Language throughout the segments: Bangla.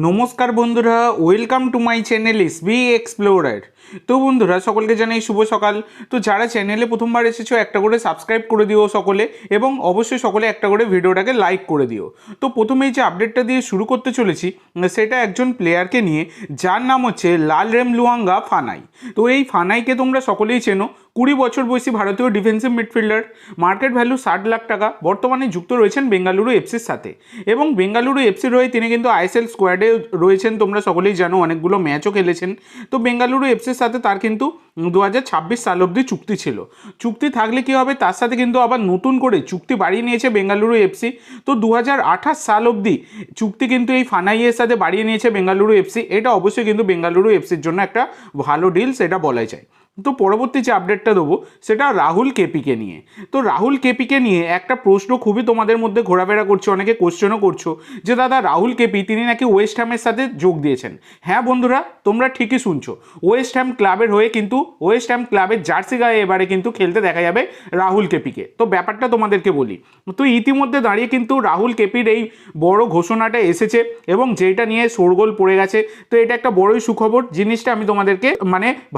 নমস্কার বন্ধুরা, welcome to my channel SB explorer. তো বন্ধুরা, সকলকে জানাই শুভ সকাল। তো যারা চ্যানেলে প্রথমবার এসেছো একটা করে সাবস্ক্রাইব করে দিও সকলে, এবং অবশ্যই সকলে একটা করে ভিডিওটাকে লাইক করে দিও। তো প্রথমেই যে আপডেটটা দিয়ে শুরু করতে চলেছি সেটা একজন প্লেয়ারকে নিয়ে, যার নাম হচ্ছে লালরেমলুয়াঙ্গা ফানাই। তো এই ফানাইকে তোমরা সকলেই চেনো। 20 বছর বয়সী ভারতীয় defensive midfielder, market value 60 lakh টাকা। বর্তমানে যুক্ত রয়েছেন বেঙ্গালুরু এফসির সাথে, এবং বেঙ্গালুরু এফসির হয়ে তিনি কিন্তু আইএসএল স্কোয়াডে রয়েছেন। তোমরা সকলেই জানো, অনেকগুলো ম্যাচও খেলেছেন। তো বেঙ্গালুরু এফসির সাথে তার কিন্তু 2026 সাল অবধি চুক্তি ছিল। চুক্তি থাকলে কি হবে, তার সাথে কিন্তু আবার নতুন করে চুক্তি বাড়িয়ে নিয়েছে বেঙ্গালুরু এফসি। তো 2028 সাল অবধি চুক্তি কিন্তু এই ফানাইয়ের সাথে বাড়িয়ে নিয়েছে বেঙ্গালুরু এফসি। এটা অবশ্যই কিন্তু বেঙ্গালুরু এফসির জন্য একটা ভালো ডিল, সেটা বলাই যায়। তো পরবর্তী যে আপডেটটা দেবো সেটা রাহুল কেপিকে নিয়ে। তো রাহুল কেপিকে নিয়ে একটা প্রশ্ন খুবই তোমাদের মধ্যে ঘোরাফেরা করছে, অনেকে কোশ্চেনও করছো যে দাদা রাহুল কেপি তিনি নাকি ওয়েস্ট হ্যামের সাথে যোগ দিয়েছেন। হ্যাঁ বন্ধুরা, তোমরা ঠিকই শুনছো। ওয়েস্ট হ্যাম ক্লাবের হয়ে কিন্তু ওয়েস্ট হ্যাম ক্লাবের জার্সি গায়ে এবারে কিন্তু খেলতে দেখা যাবে রাহুল কেপিকে। তো ব্যাপারটা তোমাদেরকে বলি। তো ইতিমধ্যে দাঁড়িয়ে কিন্তু রাহুল কেপির এই বড় ঘোষণাটা এসেছে, এবং যেটা নিয়ে শোরগোল পড়ে গেছে। তো এটা একটা বড়ই সুখবর। জিনিসটা আমি তোমাদেরকে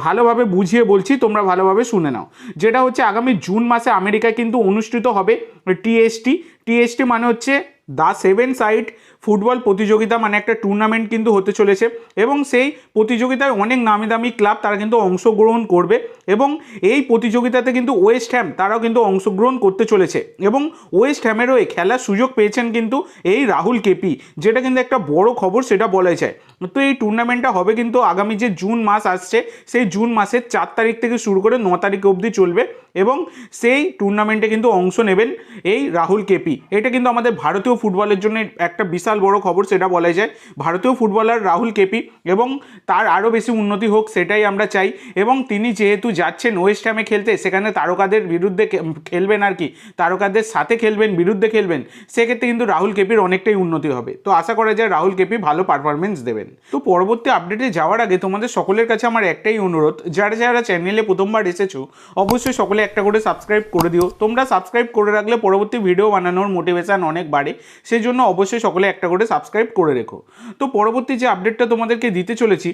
ভালোভাবে বুঝিয়ে বলছি, তোমরা ভালোভাবে শুনে নাও। যেটা হচ্ছে আগামী জুন মাসে আমেরিকায় কিন্তু অনুষ্ঠিত হবে টিএসটি মানে হচ্ছে দ্য সেভেন সাইড ফুটবল প্রতিযোগিতা, মানে একটা টুর্নামেন্ট কিন্তু হতে চলেছে। এবং সেই প্রতিযোগিতায় অনেক নামি দামি ক্লাব তারা কিন্তু অংশগ্রহণ করবে, এবং এই প্রতিযোগিতাতে কিন্তু ওয়েস্ট হ্যাম তারাও কিন্তু অংশগ্রহণ করতে চলেছে। এবং ওয়েস্ট হ্যামেরও খেলার সুযোগ পেয়েছেন কিন্তু এই রাহুল কেপি, যেটা কিন্তু একটা বড় খবর, সেটা বলা যায়। তো এই টুর্নামেন্টটা হবে কিন্তু আগামী যে জুন মাস আসছে, সেই জুন মাসের 4 তারিখ থেকে শুরু করে 9 তারিখ অবধি চলবে, এবং সেই টুর্নামেন্টে কিন্তু অংশ নেবেন এই রাহুল কেপি। এটা কিন্তু আমাদের ভারতীয় ফুটবলের জন্য একটা বিশাল বড় খবর, সেটা বলা যায়। ভারতীয় ফুটবলার রাহুল কেপি, এবং তার আরও বেশি উন্নতি হোক সেটাই আমরা চাই। এবং তিনি যেহেতু যাচ্ছেন ওয়েস্ট হ্যামে খেলতে, সেখানে তারকাদের বিরুদ্ধে খেলবেন, আর কি তারকাদের সাথে খেলবেন, বিরুদ্ধে খেলবেন, সেক্ষেত্রে কিন্তু রাহুল কেপির অনেকটাই উন্নতি হবে। তো আশা করা যায় রাহুল কেপি ভালো পারফরমেন্স দেবেন। তো পরবর্তী আপডেটে যাওয়ার আগে তোমাদের সকলের কাছে আমার একটাই অনুরোধ, যারা যারা চ্যানেলে প্রথমবার এসেছো অবশ্যই সকলে একটা করে সাবস্ক্রাইব করে দিও। তোমরা সাবস্ক্রাইব করে রাখলে পরবর্তী ভিডিও বানানোর মোটিভেশন অনেক বাড়ে, সেই জন্য অবশ্যই সকলে একটা করে সাবস্ক্রাইব করে রেখো। তো পরবর্তী যে আপডেটটা তোমাদেরকে দিতে চলেছি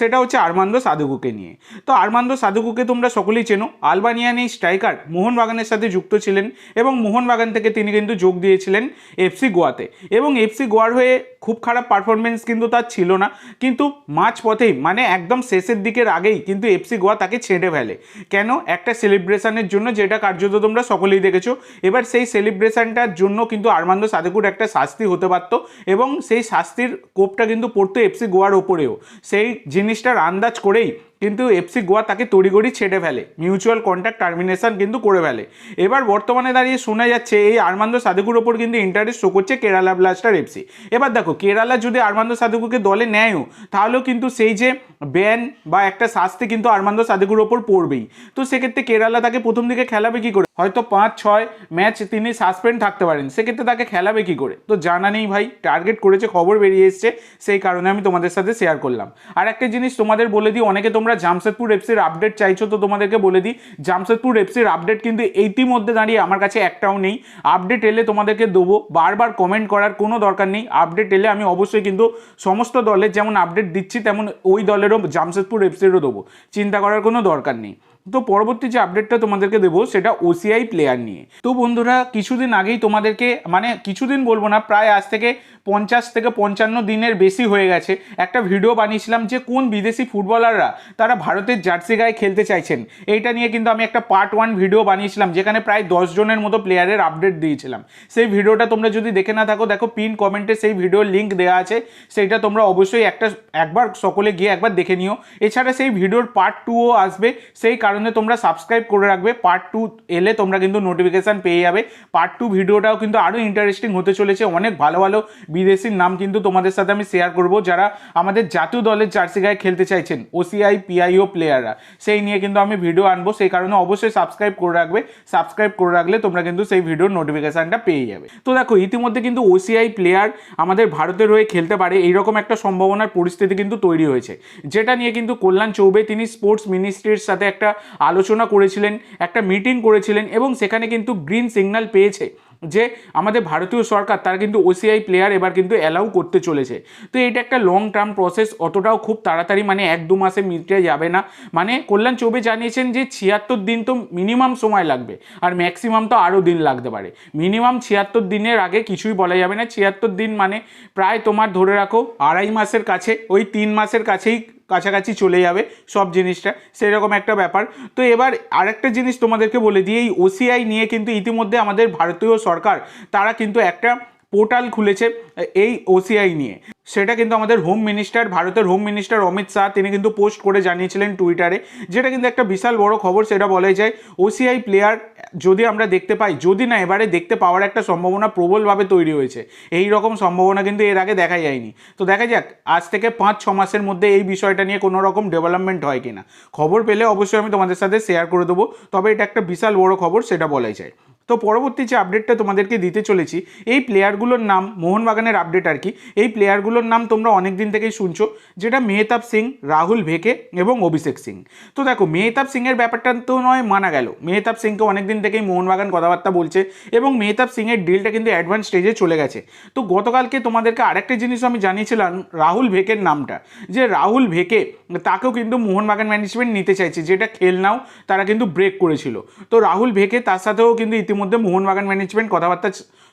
সেটা হচ্ছে আর্মান্দো সাদুকুকে নিয়ে। তো আর্মান্দো সাদুকুকে তোমরা সকলেই চেনো। আলবানিয়ান এই স্ট্রাইকার মোহনবাগানের সাথে যুক্ত ছিলেন, এবং মোহনবাগান থেকে তিনি কিন্তু যোগ দিয়েছিলেন এফসি গোয়াতে। এবং এফসি গোয়ার হয়ে খুব খারাপ পারফরমেন্স কিন্তু তার ছিল না, কিন্তু মাঝ পথেই মানে একদম শেষের দিকের আগেই কিন্তু এফসি গোয়া তাকে ছেড়ে ফেলে। কেন? একটা সেলিব্রেশনের জন্য, যেটা কার্যত তোমরা সকলেই দেখেছো। এবার সেই সেলিব্রেশনটার জন্য কিন্তু আর্মান্দো সাদুকুর একটা শাস্তি হতে পারত, এবং সেই শাস্তির কোপটা কিন্তু পড়তো এফসি গোয়ার ওপরেও। সেই জিনিসটার আন্দাজ করেই কিন্তু এফসি গোয়া তাকে তড়িঘড়ি ছেড়ে ফেলে, মিউচুয়াল কন্ট্রাক্ট টার্মিনেশন কিন্তু করে ফেলে। এবার বর্তমানে দাঁড়িয়ে শোনা যাচ্ছে এই আর্মান্দো সাদুকুর ওপর কিন্তু ইন্টারেস্ট শো করছে কেরালা ব্লাস্টার এফসি। এবার দেখো, কেরালা যদি আর্মান্দো সাদুকুকে দলে নেয়ও, তাহলেও কিন্তু সেই যে ব্যান বা একটা শাস্তি কিন্তু আর্মান্দো সাদুকুর ওপর পড়বেই। তো সেক্ষেত্রে কেরালা তাকে প্রথম দিকে খেলাবে কি করে? হয়তো 5-6 ম্যাচ তিনি সাসপেন্ড থাকতে পারেন, সেক্ষেত্রে তাকে খেলাবে কি করে? তো জানা নেই ভাই, টার্গেট করেছে, খবর বেরিয়ে এসছে, সেই কারণে আমি তোমাদের সাথে শেয়ার করলাম। আর একটা জিনিস তোমাদের বলে দিই, অনেকে তোমরা জামশেদপুর এফসির আপডেট চাইছো, তো তোমাদেরকে বলে দিই জামশেদপুর এফসির আপডেট কিন্তু ইতিমধ্যে দাঁড়িয়ে আমার কাছে একটাও নেই। আপডেট এলে তোমাদেরকে দেবো, বারবার কমেন্ট করার কোনো দরকার নেই। আপডেট এলে আমি অবশ্যই কিন্তু সমস্ত দলের যেমন আপডেট দিচ্ছি, তেমন ওই দলেরও জামশেদপুর এফসিরও দেবো, চিন্তা করার কোনো দরকার নেই। তো পরবর্তী যে আপডেটটা তোমাদেরকে দেবো সেটা ওসিআই প্লেয়ার নিয়ে। তো বন্ধুরা, কিছুদিন আগেই তোমাদেরকে, মানে কিছুদিন বলবো না, প্রায় আজ থেকে 50 থেকে 55 দিনের বেশি হয়ে গেছে, একটা ভিডিও বানিয়েছিলাম যে কোন বিদেশি ফুটবলাররা তারা ভারতের জার্সি গায়ে খেলতে চাইছেন। এইটা নিয়ে কিন্তু আমি একটা পার্ট 1 ভিডিও বানিয়েছিলাম, যেখানে প্রায় 10 জনের মতো প্লেয়ারের আপডেট দিয়েছিলাম। সেই ভিডিওটা তোমরা যদি দেখে না থাকো, দেখো পিন কমেন্টে সেই ভিডিওর লিঙ্ক দেওয়া আছে, সেইটা তোমরা অবশ্যই একবার সকলে গিয়ে একবার দেখে নিও। এছাড়া সেই ভিডিওর পার্ট 2ও আসবে, সেই কারণে তোমরা সাবস্ক্রাইব করে রাখবে। পার্ট 2 এলে তোমরা কিন্তু নোটিফিকেশান পেয়ে যাবে। পার্ট 2 ভিডিওটাও কিন্তু আরও ইন্টারেস্টিং হতে চলেছে। অনেক ভালো ভালো বিদেশির নাম কিন্তু তোমাদের সাথে আমি শেয়ার করব, যারা আমাদের জাতীয় দলের জার্সি গায়ে খেলতে চাইছেন, ওসিআই পিআইও প্লেয়াররা, সেই নিয়ে কিন্তু আমি ভিডিও আনবো। সেই কারণে অবশ্যই সাবস্ক্রাইব করে রাখবে। সাবস্ক্রাইব করে রাখলে তোমরা কিন্তু সেই ভিডিওর নোটিফিকেশানটা পেয়ে যাবে। তো দেখো, ইতিমধ্যে কিন্তু ওসিআই প্লেয়ার আমাদের ভারতের হয়ে খেলতে পারে, এইরকম একটা সম্ভাবনার পরিস্থিতি কিন্তু তৈরি হয়েছে, যেটা নিয়ে কিন্তু কল্যাণ চৌবে তিনি স্পোর্টস মিনিস্ট্রির সাথে একটা আলোচনা করেছিলেন, একটা মিটিং করেছিলেন, এবং সেখানে কিন্তু গ্রিন সিগন্যাল পেয়েছে যে আমাদের ভারতীয় সরকার তারা কিন্তু ওসিআই প্লেয়ার এবার কিন্তু অ্যালাউ করতে চলেছে। তো এটা একটা লং টার্ম প্রসেস, অতটাও খুব তাড়াতাড়ি মানে 1-2 মাসে মিটে যাবে না। মানে কল্যাণ চৌবে জানিয়েছেন যে 76 দিন তো মিনিমাম সময় লাগবে, আর ম্যাক্সিমাম তো আরও দিন লাগতে পারে। মিনিমাম 76 দিনের আগে কিছুই বলা যাবে না। 76 দিন মানে প্রায় তোমার ধরে রাখো 2.5 মাসের কাছে, ওই 3 মাসের কাছেই কাছাকাছি চলে যাবে সব জিনিসটা, সেরকম একটা ব্যাপার। তো এবার আরেকটা জিনিস তোমাদেরকে বলে দিই, এই ওসিআই নিয়ে কিন্তু ইতিমধ্যে আমাদের ভারতীয় সরকার তারা কিন্তু একটা পোর্টাল খুলেছে এই ওসিআই নিয়ে। সেটা কিন্তু আমাদের হোম মিনিস্টার, ভারতের হোম মিনিস্টার অমিত শাহ তিনি কিন্তু পোস্ট করে জানিয়েছিলেন টুইটারে, যেটা কিন্তু একটা বিশাল বড় খবর। সেটা বলাই যায় ওসিআই প্লেয়ার যদি আমরা দেখতে পাই, যদি না এবারে দেখতে পাওয়ার একটা সম্ভাবনা প্রবলভাবে তৈরি হয়েছে। এই রকম সম্ভাবনা কিন্তু এর আগে দেখা যায়নি। তো দেখা যাক আজ থেকে 5-6 মাসের মধ্যে এই বিষয়টা নিয়ে কোনো রকম ডেভেলপমেন্ট হয় কিনা। খবর পেলে অবশ্যই আমি তোমাদের সাথে শেয়ার করে দেবো, তবে এটা একটা বিশাল বড় খবর সেটা বলাই যায়। তো পরবর্তী যে আপডেটটা তোমাদেরকে দিতে চলেছি, এই প্লেয়ারগুলোর নাম মোহনবাগানের আপডেট আর কি। এই প্লেয়ারগুলোর নাম তোমরা অনেক দিন থেকেই শুনছো, যেটা মেহতাব সিং, রাহুল ভেকে এবং অভিষেক সিং। তো দেখো মেহতাব সিংয়ের ব্যাপারটা তো নয় মানা গেল, মেহতাব সিংকে অনেক দিন থেকেই মোহনবাগান কথাবার্তা বলছে এবং মেহতাব সিংয়ের ডিলটা কিন্তু অ্যাডভান্স স্টেজে চলে গেছে। তো গতকালকে তোমাদেরকে আরেকটা জিনিস আমি জানিয়েছিলাম রাহুল ভেকের নামটা, যে রাহুল ভেকে তাকেও কিন্তু মোহনবাগান ম্যানেজমেন্ট নিতে চাইছে, যেটা খেলনাও তারা কিন্তু ব্রেক করেছিল। তো রাহুল ভেকে তার সাথেও কিন্তু ইতিমধ্যে মোহনবাগান ম্যানেজমেন্ট কথাবার্তা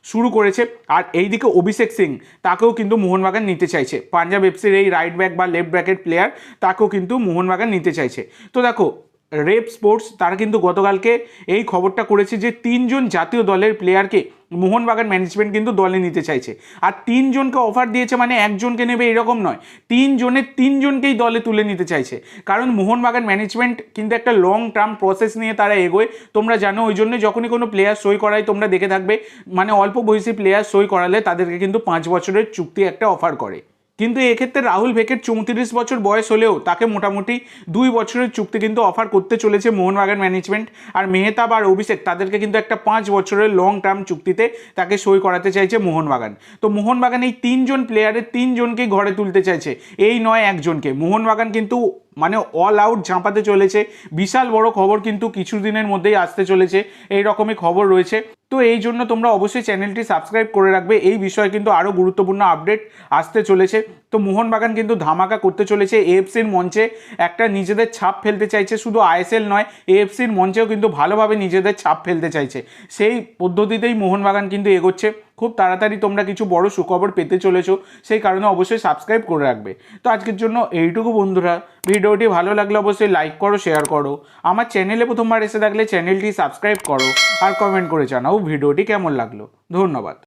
শুরু করেছে। আর এইদিকে অভিষেক সিং তাকেও কিন্তু মোহনবাগান নিতে চাইছে, পাঞ্জাব এফসির এই রাইট ব্যাক বা লেফট ব্যাকের প্লেয়ার, তাকেও কিন্তু মোহনবাগান নিতে চাইছে। তো দেখো রেপ স্পোর্টস তারা কিন্তু গতকালকে এই খবরটা করেছে যে 3 জন জাতীয় দলের প্লেয়ারকে মোহনবাগান ম্যানেজমেন্ট কিন্তু দলে নিতে চাইছে। আর 3 জনকে অফার দিয়েছে, মানে একজনকে নেবে এরকম নয়, 3 জনের 3 জনকেই দলে তুলে নিতে চাইছে। কারণ মোহনবাগান ম্যানেজমেন্ট কিন্তু একটা লং টার্ম প্রসেস নিয়ে তারা এগোয়, তোমরা জানো। ওই জন্য যখনই কোনো প্লেয়ার সই করায় তোমরা দেখে থাকবে, মানে অল্প বয়সী প্লেয়ার সই করালে তাদেরকে কিন্তু 5 বছরের চুক্তি একটা অফার করে। কিন্তু এক্ষেত্রে রাহুল ভেকের 34 বছর বয়স হলেও তাকে মোটামুটি 2 বছরের চুক্তি কিন্তু অফার করতে চলেছে মোহনবাগান ম্যানেজমেন্ট। আর মেহতাব আর অভিষেক তাদেরকে কিন্তু একটা 5 বছরের লং টার্ম চুক্তিতে তাকে সই করাতে চাইছে মোহনবাগান। তো মোহনবাগান এই 3 জন প্লেয়ারের 3 জনকেই ঘরে তুলতে চাইছে, এই নয় একজনকে। মোহনবাগান কিন্তু মানে অল আউট ঝাঁপাতে চলেছে। বিশাল বড় খবর কিন্তু কিছুদিনের মধ্যেই আসতে চলেছে, এই রকমই খবর রয়েছে। তো এই জন্য তোমরা অবশ্যই চ্যানেলটি সাবস্ক্রাইব করে রাখবে, এই বিষয়ে কিন্তু আরও গুরুত্বপূর্ণ আপডেট আসতে চলেছে। তো মোহনবাগান কিন্তু ধামাকা করতে চলেছে, এএফসির মঞ্চে একটা নিজেদের ছাপ ফেলতে চাইছে, শুধু আইএসএল নয় এএফসির মঞ্চেও কিন্তু ভালোভাবে নিজেদের ছাপ ফেলতে চাইছে। সেই পদ্ধতিতেই মোহনবাগান কিন্তু এগোচ্ছে। খুব তাড়াতাড়ি তোমরা কিছু বড় সুখবর পেতে চলেছো, সেই কারণে অবশ্যই সাবস্ক্রাইব করে রাখবে। তো আজকের জন্য এইটুকু বন্ধুরা, ভিডিওটি ভালো লাগলে অবশ্যই লাইক করো, শেয়ার করো। আমার চ্যানেলে প্রথমবার এসে থাকলে চ্যানেলটি সাবস্ক্রাইব করো আর কমেন্ট করে জানাও ভিডিওটি কেমন লাগলো। ধন্যবাদ।